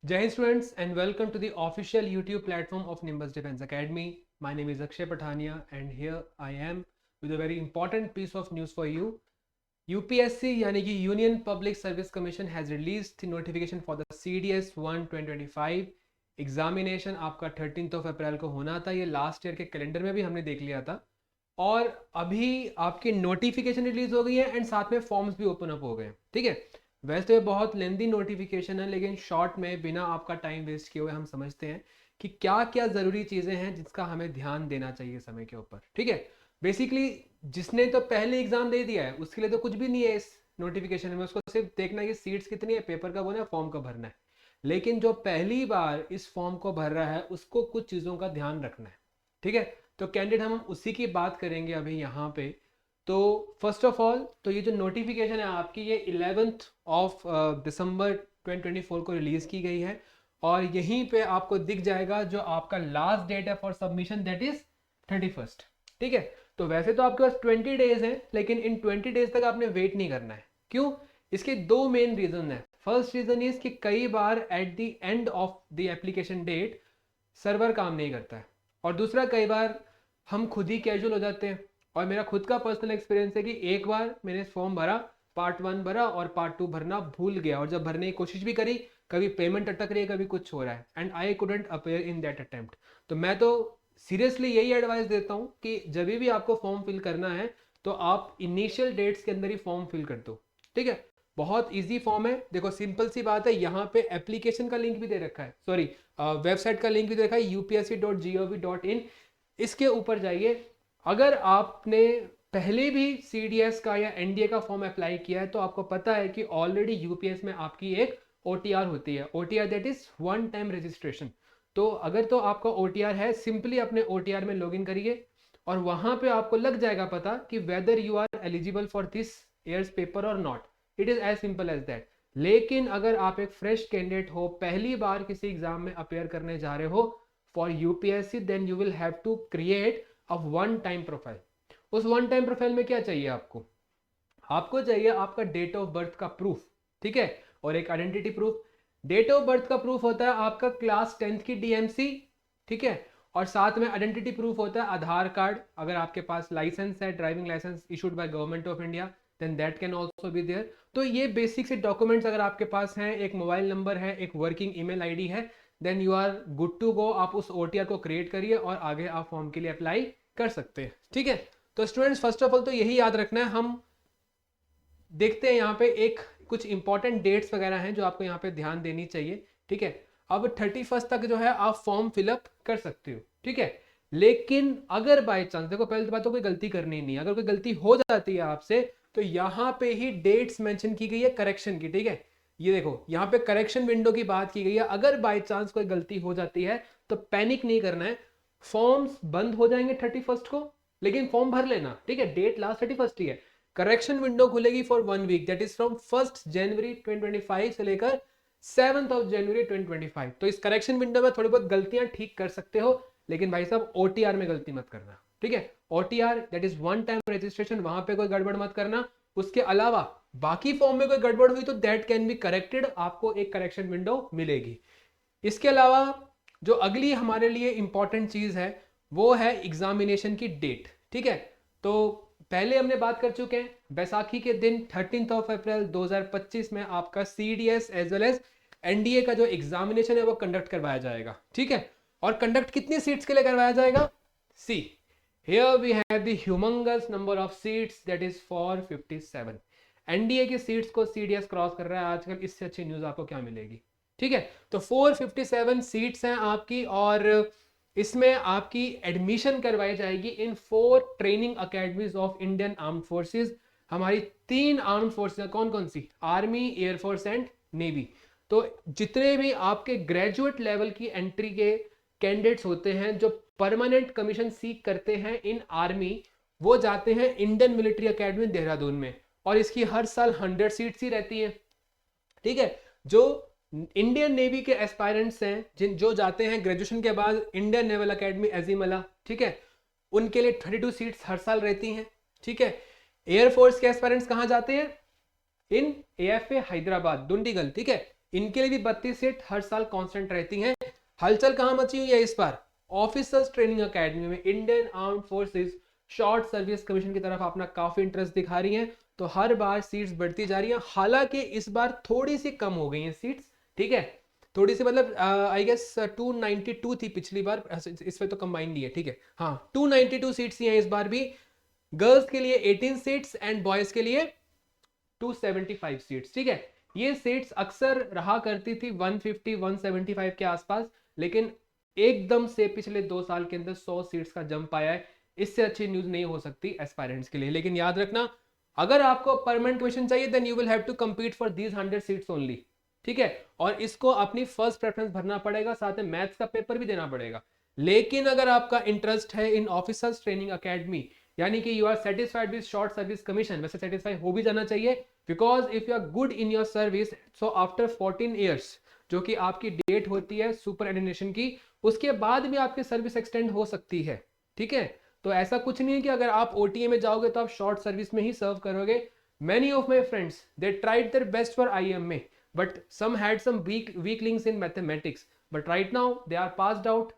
Jai Hind students and welcome to the official YouTube platform of Nimbus Defense Academy. My name is Akshay Pathania and here I am with a very important piece of news for you. UPSC यानी कि Union Public Service Commission has released the notification for the CDS 1 2025 examination आपका 13 अप्रैल को होना था। ये last year के calendar में भी हमने देख लिया था और अभी आपकी नोटिफिकेशन रिलीज हो गई है एंड साथ में फॉर्म्स भी ओपन अप हो गए। ठीक है, वैसे तो ये बहुत लेंदी नोटिफिकेशन है लेकिन शॉर्ट में बिना आपका टाइम वेस्ट किए हुए हम समझते हैं कि क्या क्या ज़रूरी चीज़ें हैं जिसका हमें ध्यान देना चाहिए समय के ऊपर। ठीक है, बेसिकली जिसने तो पहले एग्जाम दे दिया है उसके लिए तो कुछ भी नहीं है इस नोटिफिकेशन में, उसको सिर्फ देखना है कि सीट्स कितनी है, पेपर कब होना है, फॉर्म कब भरना है। लेकिन जो पहली बार इस फॉर्म को भर रहा है उसको कुछ चीज़ों का ध्यान रखना है। ठीक है, तो कैंडिडेट हम उसी की बात करेंगे अभी यहाँ पे। तो फर्स्ट ऑफ ऑल तो ये जो नोटिफिकेशन है आपकी ये 11th ऑफ दिसंबर 2024 को रिलीज़ की गई है और यहीं पे आपको दिख जाएगा जो आपका लास्ट डेट है for submission, that is 31st। ठीक है, तो वैसे तो आपके पास 20 डेज हैं लेकिन इन 20 डेज तक आपने वेट नहीं करना है। क्यों? इसके दो मेन रीजन है। फर्स्ट रीजन इज कि कई बार at the end of the application date server काम नहीं करता है और दूसरा कई बार हम खुद ही कैजुअल हो जाते हैं। और मेरा खुद का पर्सनल एक्सपीरियंस है कि एक बार मैंने फॉर्म भरा, पार्ट 1 भरा और पार्ट 2 भरना भूल गया और जब भरने की कोशिश भी करी कभी पेमेंट अटक रही है, कभी कुछ हो रहा है and I couldn't appear in that attempt. तो मैं तो सीरियसली यही एडवाइस देता हूँ कि जब भी आपको फॉर्म फिल करना है तो आप इनिशियल डेट्स के अंदर ही फॉर्म फिल कर दो। ठीक है, बहुत इजी फॉर्म है, देखो सिंपल सी बात है। यहाँ पे एप्लीकेशन का लिंक भी दे रखा है, सॉरी वेबसाइट का लिंक भी दे रखा है upsc.gov.in। इसके ऊपर जाइए। अगर आपने पहले भी CDS का या NDA का फॉर्म अप्लाई किया है तो आपको पता है कि ऑलरेडी यूपीएस में आपकी एक OTR होती है, OTR that is one time registration. तो अगर तो आपका OTR है, सिंपली अपने OTR में लॉगिन करिए और वहां पे आपको लग जाएगा पता कि whether you are eligible for this year's paper और not. It is as simple as that. लेकिन अगर आप एक फ्रेश कैंडिडेट हो, पहली बार किसी एग्जाम में अपेयर करने जा रहे हो for UPSC, then you will have to create a one time profile. उस वन टाइम प्रोफाइल में क्या चाहिए आपको? आपको चाहिए आपका डेट ऑफ बर्थ का प्रूफ। ठीक है, और एक identity proof. Date of birth का प्रूफ होता है आपका क्लास 10th की DMC। ठीक है, और साथ में आइडेंटिटी प्रूफ होता है आधार कार्ड। अगर आपके पास लाइसेंस है, driving licence issued by government of India, then that can also be there. तो ये बेसिक से डॉक्यूमेंट्स अगर आपके पास हैं, एक मोबाइल नंबर है, एक वर्किंग ईमेल आईडी है, then you are good to go. आप उस OTR को क्रिएट करिए और आगे आप फॉर्म के लिए अप्लाई कर सकते हैं। ठीक है, तो स्टूडेंट्स फर्स्ट ऑफ ऑल तो यही याद रखना है। हम देखते हैं यहाँ पे एक कुछ इंपॉर्टेंट डेट्स वगैरह हैं जो आपको यहाँ पे ध्यान देनी चाहिए। ठीक है, अब 31st तक जो है आप फॉर्म फिलअप कर सकते हो। ठीक है, लेकिन अगर बाय चांस, देखो पहले तो बात तो कोई गलती करनी नहीं है, अगर कोई गलती हो जाती है आपसे तो यहाँ पे ही डेट्स मेंशन की गई है करेक्शन की। ठीक है, ये देखो यहाँ पे करेक्शन विंडो की बात की गई है। अगर बाय चांस कोई गलती हो जाती है तो पैनिक नहीं करना है। फॉर्म्स बंद हो जाएंगे 31st को, लेकिन फॉर्म भर लेना। ठीक है, डेट लास्ट 31st ही है। करेक्शन विंडो खुलेगी for 1 week, that is from 1st January 2025 से लेकर 7th ऑफ जनवरी 2025। तो इस करेक्शन विंडो में थोड़ी बहुत गलतियां ठीक कर सकते हो, लेकिन भाई साहब OTR में गलती मत करना। ठीक है, OTR that is one time registration, वहां पे कोई गड़बड़ मत करना। उसके अलावा बाकी फॉर्म में कोई गड़बड़ हुई तो दैट कैन बी करेक्टेड, आपको एक करेक्शन विंडो मिलेगी। इसके अलावा जो अगली हमारे लिए इंपॉर्टेंट चीज है वो है एग्जामिनेशन की डेट। ठीक है, तो पहले हमने बात कर चुके हैं, बैसाखी के दिन 13 अप्रैल 2025 में आपका CDS as well as NDA का जो एग्जामिनेशन है वो कंडक्ट करवाया जाएगा। ठीक है, और कंडक्ट कितनी सीट्स के लिए करवाया जाएगा? See here we have the humongous number of seats, that is for 57। NDA की सीट्स को CDS क्रॉस कर रहा है आजकल, इससे अच्छी न्यूज आपको क्या मिलेगी? ठीक है, तो 457 सीट्स हैं आपकी और इसमें आपकी एडमिशन करवाई जाएगी in 4 training academies of Indian armed forces. हमारी 3 आर्म्ड फोर्सेस कौन कौन सी? Army, air force and navy. तो जितने भी आपके ग्रेजुएट लेवल की एंट्री के कैंडिडेट्स होते हैं जो परमानेंट कमीशन सीख करते हैं इन आर्मी, वो जाते हैं इंडियन मिलिट्री अकेडमी देहरादून में और इसकी हर साल 100 सीट्स ही रहती हैं। ठीक है, जो इंडियन नेवी के एस्पायरेंट्स हैं जिन जो जाते हैं ग्रेजुएशन के बाद इंडियन नेवल एकेडमी एजिमला, ठीक है, उनके लिए 32 सीट्स हर साल रहती हैं। ठीक है, एयरफोर्स के एस्पायरेंट्स कहाँ जाते हैं? इन AFA हैदराबाद, दुंडीगल। ठीक है, इनके लिए भी 32 सीट हर साल कांस्टेंट रहती हैं। हलचल कहाँ मची हुई है इस बार? ऑफिसर्स ट्रेनिंग एकेडमी में Indian armed forces short service commission की तरफ अपना काफी इंटरेस्ट दिखा रही हैं, तो हर बार सीट्स बढ़ती जा रही हैं। हालांकि इस बार थोड़ी सी कम हो गई हैं सीट्स, ठीक है, थोड़ी सी, मतलब आई गेस 292 थी पिछली बार, इस पे तो कंबाइन नहीं है, ठीक है, हाँ 292 सीट्स ही हैं इस बार भी। गर्ल्स के लिए 18 सीट्स एंड बॉयज के लिए 275 सीट्स, ठीक है। ये सीट्स अक्सर रहा करती थी 150 175 के आसपास, लेकिन एकदम से पिछले 2 साल के अंदर 100 सीट्स का जंप आया है। इससे अच्छी न्यूज नहीं हो सकती एस्पायरेंट्स के लिए। लेकिन याद रखना, अगर आपको परमानेंट कमीशन चाहिए then you will have to compete for these 100 seats only, ठीक है। और इसको अपनी फर्स्ट प्रेफरेंस भरना पड़ेगा, साथ में मैथ्स का पेपर भी देना पड़ेगा। लेकिन अगर आपका इंटरेस्ट है इन ऑफिसर्स ट्रेनिंग अकेडमी, यानी कि you are satisfied with short service commission, वैसे सेटिस्फाई हो भी जाना चाहिए, because if you are good in your service, so after 14 years जो कि आपकी डेट होती है सुपर एडिनेशन की, उसके बाद भी आपकी सर्विस एक्सटेंड हो सकती है, ठीक है। तो ऐसा कुछ नहीं है कि अगर आप ओटीए में जाओगे तो आप शॉर्ट सर्विस में ही सर्व करोगे। Many of my friends they tried their best for IMA, but some had some weak links in mathematics, but right now they are passed out,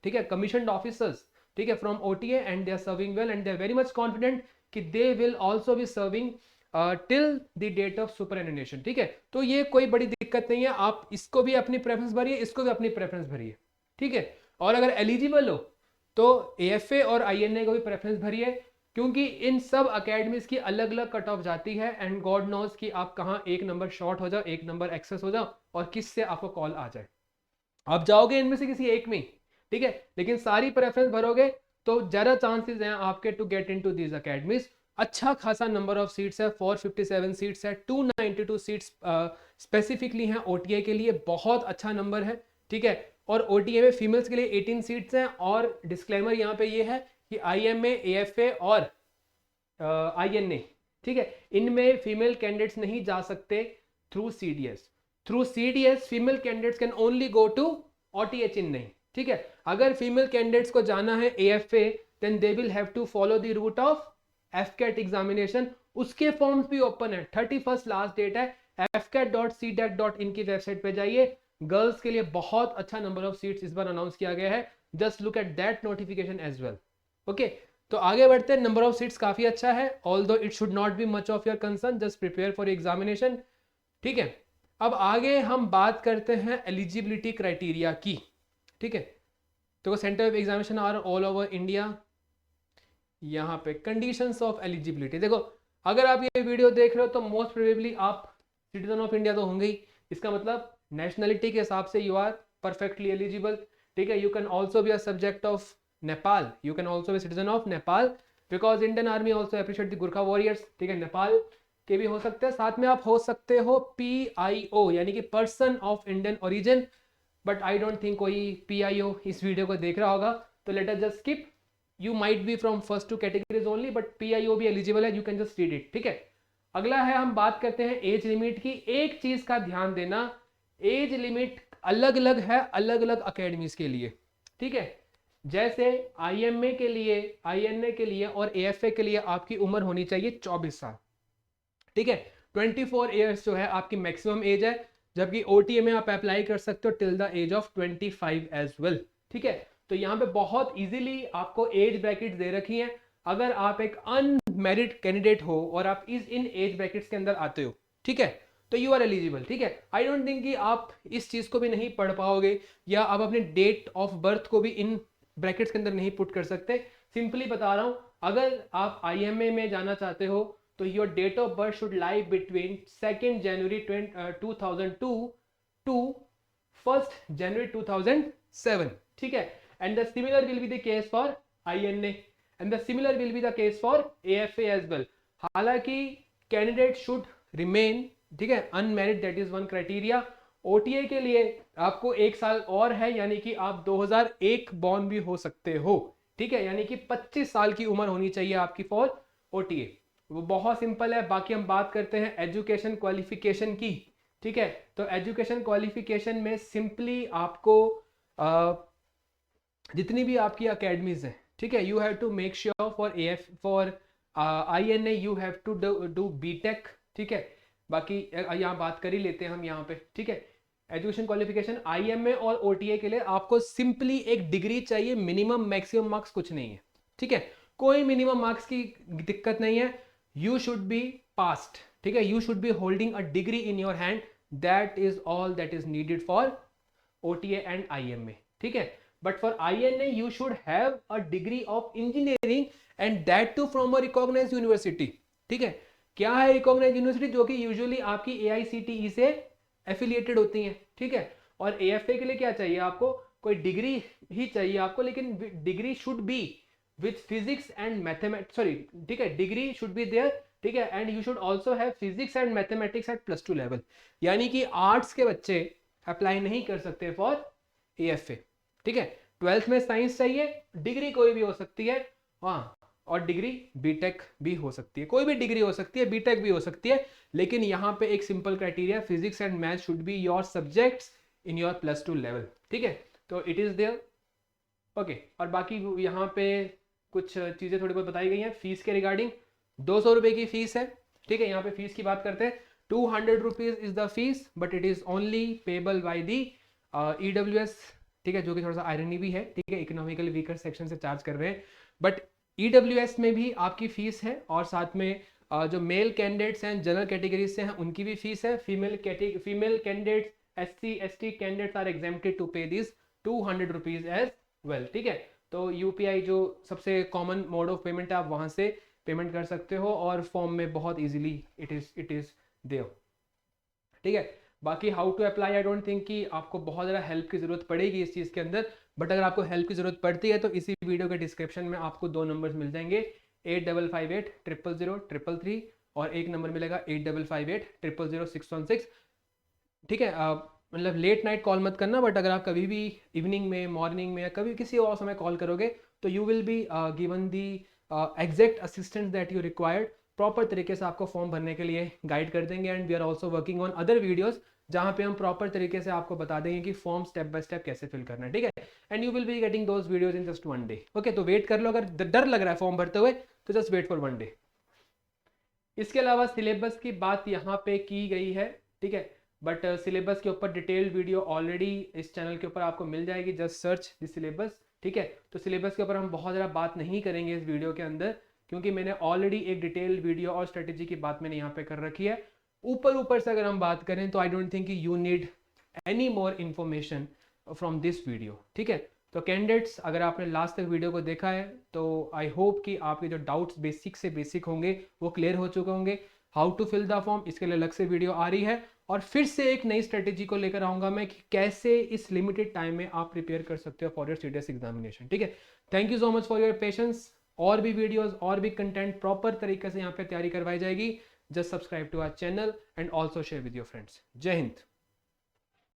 ठीक है, कमीशन्ड ऑफिसर्स, ठीक है, from OTA, and they are serving well and they are very much confident कि they will also be serving till the date of superannuation, ठीक है। तो ये कोई बड़ी दिक्कत नहीं है, आप इसको भी अपनी प्रेफरेंस भरिए, इसको भी अपनी प्रेफरेंस भरिए, ठीक है। और अगर एलिजिबल हो तो एएफए और आईएनए को भी प्रेफरेंस भरिए, क्योंकि इन सब अकेडमीज की अलग अलग कट ऑफ जाती है, एंड गॉड नोज कि आप कहाँ एक नंबर शॉर्ट हो जाओ, एक नंबर एक्सेस हो जाओ, और किससे आपको कॉल आ जाए। आप जाओगे इनमें से किसी एक में, ठीक है, लेकिन सारी प्रेफरेंस भरोगे तो ज्यादा चांसेस हैं आपके to get into these academies. अच्छा खासा नंबर ऑफ सीट्स है, 457 सीट्स है, 292 सीट्स स्पेसिफिकली हैं ओटीए के लिए, बहुत अच्छा नंबर है, ठीक है। और ओटीए में फीमेल्स के लिए 18 सीट्स हैं, और डिस्क्लेमर यहाँ पे ये है कि आईएमए, एएफए और आईएनए, ठीक है, इनमें फीमेल कैंडिडेट्स नहीं जा सकते through CDS. Through CDS female candidates can only go to OTA Chennai, ठीक है। अगर फीमेल कैंडिडेट्स को जाना है AFA, then they will have to follow the route of AFCAT examination. उसके फॉर्म्स भी ओपन है, 31 लास्ट डेट है, fcat.cdac.in की वेबसाइट पे जाइए। गर्ल्स के लिए बहुत अच्छा नंबर ऑफ सीट्स इस बार अनाउंस किया गया है, just look at that notification as well, okay. तो आगे बढ़ते हैं, नंबर ऑफ सीट्स काफी अच्छा है, although it should not be much of your concern, just prepare for examination, ठीक है। अब आगे हम बात करते हैं एलिजिबिलिटी क्राइटेरिया की, ठीक है। तो centre of examination are all over India. यहाँ पे कंडीशंस ऑफ एलिजिबिलिटी देखो, अगर आप ये वीडियो देख रहे हो तो मोस्ट प्रोबेबली आप सिटीजन ऑफ इंडिया तो होंगे ही, इसका मतलब नेशनलिटी के हिसाब से यू आर परफेक्टली एलिजिबल, ठीक है। You can also be a subject of Nepal, you can also B citizen of Nepal, because Indian army also appreciate the Gurkha warriors, ठीक है। नेपाल के भी हो सकते हैं, साथ में आप हो सकते हो PIO यानी कि person of Indian origin, but I don't think कोई PIO इस वीडियो को देख रहा होगा, तो let us just skip. You might be from first two categories only, but PIO भी एलिजिबल है, you can just read it, ठीक है। अगला है, हम बात करते हैं एज लिमिट की। एक चीज का ध्यान देना, एज लिमिट अलग अलग है अलग अलग अकेडमीज के लिए, ठीक है। जैसे IMA के लिए, INA के लिए और AFA के लिए आपकी उम्र होनी चाहिए 24 साल, ठीक है। 24 ईयर्स जो है आपकी मैक्सिमम एज है, जबकि OTA में आप अप्लाई कर सकते हो till the age of 25 as well, ठीक है। तो यहाँ पे बहुत इजीली आपको एज ब्रैकेट दे रखी हैं। अगर आप एक अनमैरिड कैंडिडेट हो और आप इन एज ब्रैकेट्स के अंदर आते हो, ठीक है, तो यू आर एलिजिबल, ठीक है। आई डोंट थिंक कि आप इस चीज को भी नहीं पढ़ पाओगे, या आप अपने डेट ऑफ बर्थ को भी इन ब्रैकेट्स के अंदर नहीं पुट कर सकते। सिंपली बता रहा हूं, अगर आप IMA में जाना चाहते हो तो your date of birth should lie between 2 January 2002 to 1 January 2007, ठीक है। And the similar will be the case for INA, and the similar will be the case for AFA as well. हालांकि candidate should remain, ठीक है, unmarried, that is one criteria. OTA के लिए आपको 1 साल और है, यानी कि आप 2001 बॉर्न भी हो सकते हो, ठीक है, यानी कि 25 साल की उम्र होनी चाहिए आपकी फॉर OTA। वो बहुत सिंपल है। बाकी हम बात करते हैं एजुकेशन क्वालिफिकेशन की, ठीक है। तो एजुकेशन क्वालिफिकेशन में सिंपली आपको जितनी भी आपकी अकेडमीज हैं, ठीक है, you have to make sure for INA you have to do BTech, ठीक है। बाकी यहाँ बात कर ही लेते हैं हम यहाँ पे, ठीक है। एजुकेशन क्वालिफिकेशन IMA और OTA के लिए आपको सिंपली एक डिग्री चाहिए, मिनिमम मैक्सिमम मार्क्स कुछ नहीं है, ठीक है, कोई मिनिमम मार्क्स की दिक्कत नहीं है, यू शुड बी पास्ड, ठीक है, you should be holding a degree in your hand, that is all that is needed for OTA and IMA, ठीक है। But for INA you should have a degree of engineering and that too from a recognised university, ठीक है। क्या है recognised university? जो कि usually आपकी AICTE से एफिलिएटेड होती हैं, ठीक है। और AFA के लिए क्या चाहिए आपको? कोई डिग्री ही चाहिए आपको, लेकिन degree should be with physics and mathematics, sorry, ठीक है, डिग्री शुड बी देयर, ठीक है, and you should also have physics and mathematics eight +2 level, यानी कि आर्ट्स के बच्चे अप्लाई नहीं कर सकते फॉर AFA, ठीक है। 12th में साइंस चाहिए, डिग्री कोई भी हो सकती है, हाँ, और डिग्री बीटेक भी हो सकती है, कोई भी डिग्री हो सकती है, बीटेक भी हो सकती है, लेकिन यहाँ पे एक simple criteria, physics and math should be your subjects in your +2 level, ठीक है। तो इट इज देयर, ओके। और बाकी यहाँ पे कुछ चीज़ें थोड़ी बहुत बताई गई हैं फीस के रिगार्डिंग। 200 रुपये की फीस है, ठीक है। यहाँ पे फीस की बात करते हैं, 200 rupees is the fees, but it is only payable by the EWS, ठीक है, जो कि थोड़ा सा आयरनी भी है, ठीक है, इकोनॉमिकली वीकर सेक्शन से चार्ज कर रहे हैं, बट EWS में भी आपकी फीस है, और साथ में जो मेल कैंडिडेट्स हैं जनरल कैटेगरीज से हैं उनकी भी फीस है, female candidates SC ST candidates are exempted to pay this 200 rupees as well, ठीक है। तो UPI जो सबसे कॉमन मोड ऑफ पेमेंट है, आप वहाँ से पेमेंट कर सकते हो, और फॉर्म में बहुत इजीली इट इज़ देयर, ठीक है। बाकी how to apply, I don't think कि आपको बहुत ज़्यादा हेल्प की ज़रूरत पड़ेगी इस चीज़ के अंदर, बट अगर आपको हेल्प की ज़रूरत पड़ती है तो इसी वीडियो के डिस्क्रिप्शन में आपको 2 नंबर्स मिल जाएंगे, 8558 000 333, और एक नंबर मिलेगा 8558 000 616, ठीक है। मतलब लेट नाइट कॉल मत करना, बट अगर आप कभी भी इवनिंग में, मॉर्निंग में, या कभी किसी और समय कॉल करोगे तो you will be given the exact assistance that you required, proper तरीके से आपको फॉर्म भरने के लिए गाइड कर देंगे, and we are also working on other videos जहाँ पे हम प्रॉपर तरीके से आपको बता देंगे कि फॉर्म स्टेप बाय स्टेप कैसे फिल करना है, ठीक है। And you will be getting those videos in just 1 day, okay. तो वेट कर लो, अगर डर लग रहा है फॉर्म भरते हुए तो जस्ट वेट फॉर 1 डे। इसके अलावा सिलेबस की बात यहाँ पे की गई है, ठीक है, बट सिलेबस के ऊपर डिटेल्ड वीडियो ऑलरेडी इस चैनल के ऊपर आपको मिल जाएगी, जस्ट सर्च द सिलेबस, ठीक है। तो सिलेबस के ऊपर हम बहुत ज़्यादा बात नहीं करेंगे इस वीडियो के अंदर, क्योंकि मैंने ऑलरेडी एक डिटेल्ड वीडियो और स्ट्रेटेजी की बात मैंने यहाँ पे कर रखी है। ऊपर से अगर हम बात करें तो आई don't think you need any more information from this video, ठीक है। तो कैंडिडेट्स, अगर आपने लास्ट तक वीडियो को देखा है तो आई होप कि आपके जो डाउट्स बेसिक से बेसिक होंगे वो क्लियर हो चुके होंगे। How to fill the form, इसके लिए अलग से वीडियो आ रही है, और फिर से एक नई स्ट्रेटेजी को लेकर आऊँगा मैं कि कैसे इस लिमिटेड टाइम में आप प्रिपेयर कर सकते हो फॉर योर सीडीएस एग्जामिनेशन, ठीक है। Thank you so much for your patience. और भी वीडियोज़ और भी कंटेंट प्रॉपर तरीके से यहाँ पे तैयारी करवाई जाएगी। Just subscribe to our channel and also share with your friends. जय हिंद।